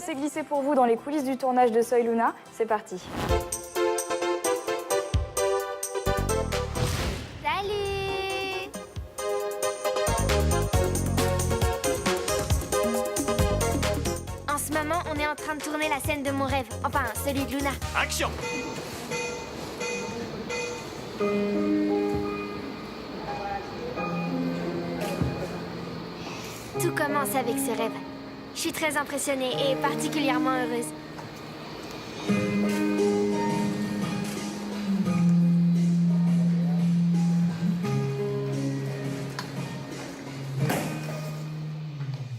on s'est glissé pour vous dans les coulisses du tournage de Soy Luna. C'est parti. Salut! En ce moment, on est en train de tourner la scène de mon rêve. Enfin, celui de Luna. Action! Tout commence avec ce rêve. Je suis très impressionnée et particulièrement heureuse.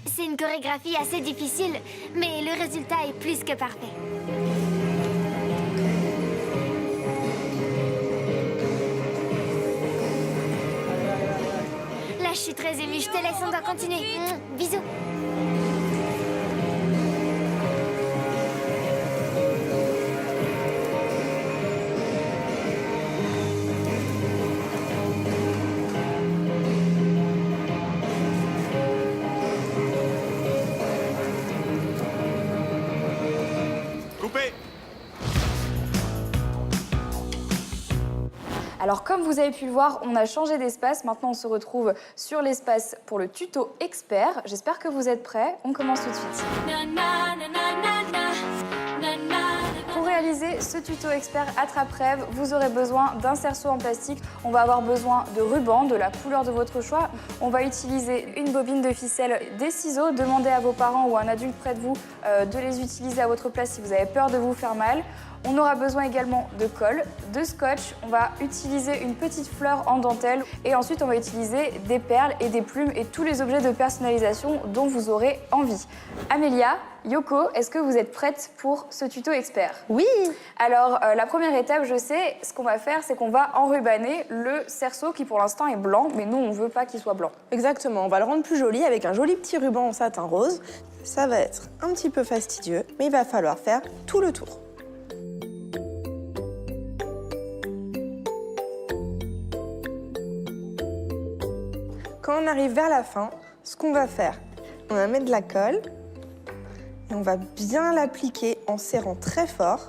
C'est une chorégraphie assez difficile, mais le résultat est plus que parfait. Là, je suis très émue. Je te laisse, on doit continuer. Bisous. Coupé! Alors comme vous avez pu le voir, on a changé d'espace. Maintenant, on se retrouve sur l'espace pour le tuto expert. J'espère que vous êtes prêts. On commence tout de suite. Pour réaliser ce tuto expert attrape-rêve, vous aurez besoin d'un cerceau en plastique. On va avoir besoin de ruban, de la couleur de votre choix. On va utiliser une bobine de ficelle, des ciseaux. Demandez à vos parents ou à un adulte près de vous de les utiliser à votre place si vous avez peur de vous faire mal. On aura besoin également de colle, de scotch. On va utiliser une petite fleur en dentelle et ensuite on va utiliser des perles et des plumes et tous les objets de personnalisation dont vous aurez envie. Amélia, Yoko, est-ce que vous êtes prêtes pour ce tuto expert? Oui. Alors la première étape, je sais, ce qu'on va faire, c'est qu'on va enrubanner le cerceau qui pour l'instant est blanc, mais nous on veut pas qu'il soit blanc. Exactement, on va le rendre plus joli avec un joli petit ruban en satin rose. Ça va être un petit peu fastidieux, mais il va falloir faire tout le tour. Quand on arrive vers la fin, ce qu'on va faire, on va mettre de la colle et on va bien l'appliquer en serrant très fort.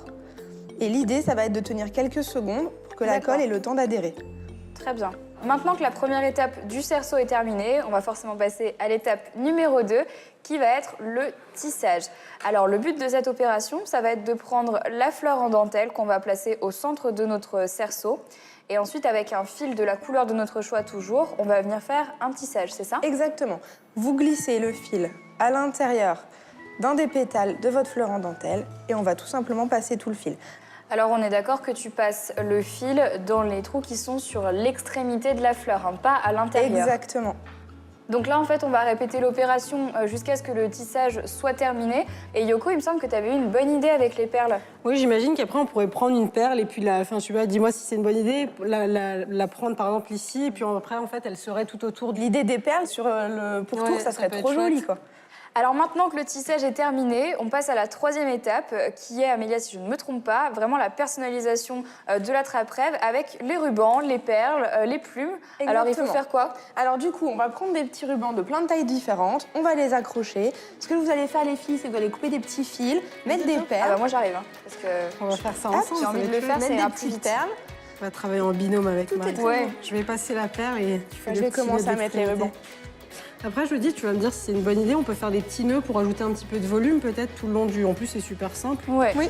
Et l'idée, ça va être de tenir quelques secondes pour que la D'accord. colle ait le temps d'adhérer. Très bien. Maintenant que la première étape du cerceau est terminée, on va forcément passer à l'étape numéro 2, qui va être le tissage. Alors le but de cette opération, ça va être de prendre la fleur en dentelle qu'on va placer au centre de notre cerceau. Et ensuite, avec un fil de la couleur de notre choix toujours, on va venir faire un tissage, c'est ça? Exactement. Vous glissez le fil à l'intérieur d'un des pétales de votre fleur en dentelle et on va tout simplement passer tout le fil. Alors on est d'accord que tu passes le fil dans les trous qui sont sur l'extrémité de la fleur, hein, pas à l'intérieur. Exactement. Donc là, en fait, on va répéter l'opération jusqu'à ce que le tissage soit terminé. Et Yoko, il me semble que tu avais eu une bonne idée avec les perles. Oui, j'imagine qu'après, on pourrait prendre une perle et puis, enfin, je sais pas, dis-moi si c'est une bonne idée, la prendre par exemple ici, et puis après, en fait, elle serait tout autour de L'idée des perles sur le pourtour, ça serait peut trop être joli, chouette. quoi. Alors maintenant que le tissage est terminé, on passe à la troisième étape qui est, Amélia, si je ne me trompe pas, vraiment la personnalisation de l'attrape-rêve avec les rubans, les perles, les plumes. Exactement. Alors il faut faire quoi? Alors du coup, on va prendre des petits rubans de plein de tailles différentes, on va les accrocher. Ce que vous allez faire les filles, c'est que vous allez couper des petits fils, mettre des Ah bah perles, moi j'arrive, hein, parce que On va faire ça Hop, ensemble. j'ai ça envie va de être le faire, chouette. c'est mettre un des plus petites vite. perles. On va travailler en binôme avec Tout Marie. est Ouais. Je vais passer la perle et tu fais Je le vais petit commencer nœud à mettre les d'extrémité. rubans. Après, je me dis, tu vas me dire si c'est une bonne idée, on peut faire des petits nœuds pour ajouter un petit peu de volume peut-être tout le long du... En plus, c'est super simple. Ouais. Oui.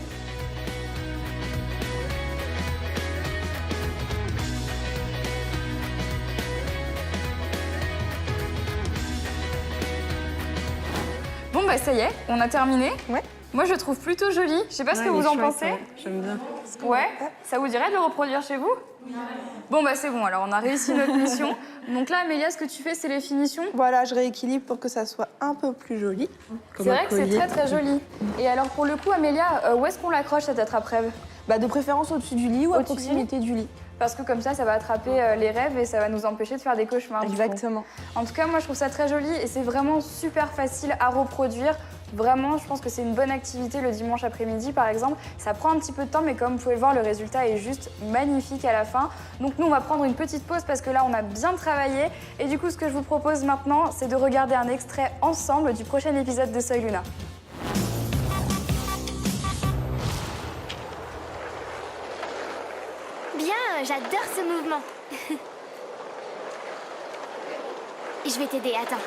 Bon bah ça y est, on a terminé. Ouais. Moi je trouve plutôt joli. Je sais pas ce Ouais, que il vous est en chouette, pensez. ouais. J'aime bien. Ouais. Ça vous dirait de le reproduire chez vous? Bon bah c'est bon, alors on a réussi notre mission. Donc là Amélia, ce que tu fais c'est les finitions. Voilà, je rééquilibre pour que ça soit un peu plus joli. C'est vrai que c'est très très joli. Et alors pour le coup Amélia, où est-ce qu'on l'accroche cette attrape-rêve? Bah, de préférence au-dessus du lit ou à Au-dessus du proximité du lit. Parce que comme ça va attraper les rêves et ça va nous empêcher de faire des cauchemars. du coup. Exactement. En tout cas, moi je trouve ça très joli et c'est vraiment super facile à reproduire. Vraiment, je pense que c'est une bonne activité le dimanche après-midi par exemple. Ça prend un petit peu de temps, mais comme vous pouvez le voir, le résultat est juste magnifique à la fin. Donc nous, on va prendre une petite pause parce que là, on a bien travaillé. Et du coup, ce que je vous propose maintenant, c'est de regarder un extrait ensemble du prochain épisode de Soy Luna. j'adore ce mouvement. Je vais t'aider, attends.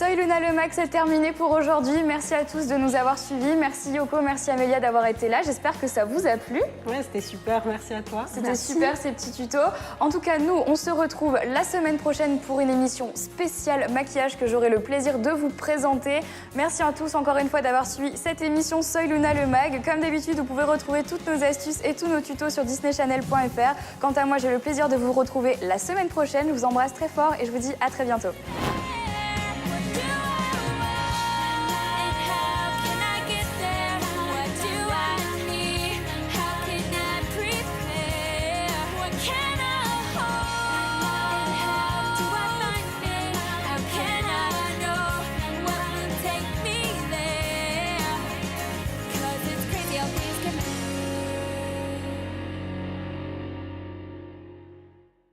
Soy Luna le Mag, c'est terminé pour aujourd'hui. Merci à tous de nous avoir suivis. Merci Yoko, merci Amélia d'avoir été là. J'espère que ça vous a plu. Ouais, c'était super, merci à toi. C'était super ces petits tutos. En tout cas, nous, on se retrouve la semaine prochaine pour une émission spéciale maquillage que j'aurai le plaisir de vous présenter. Merci à tous encore une fois d'avoir suivi cette émission Soy Luna le Mag. Comme d'habitude, vous pouvez retrouver toutes nos astuces et tous nos tutos sur disneychannel.fr. Quant à moi, j'ai le plaisir de vous retrouver la semaine prochaine. Je vous embrasse très fort et je vous dis à très bientôt.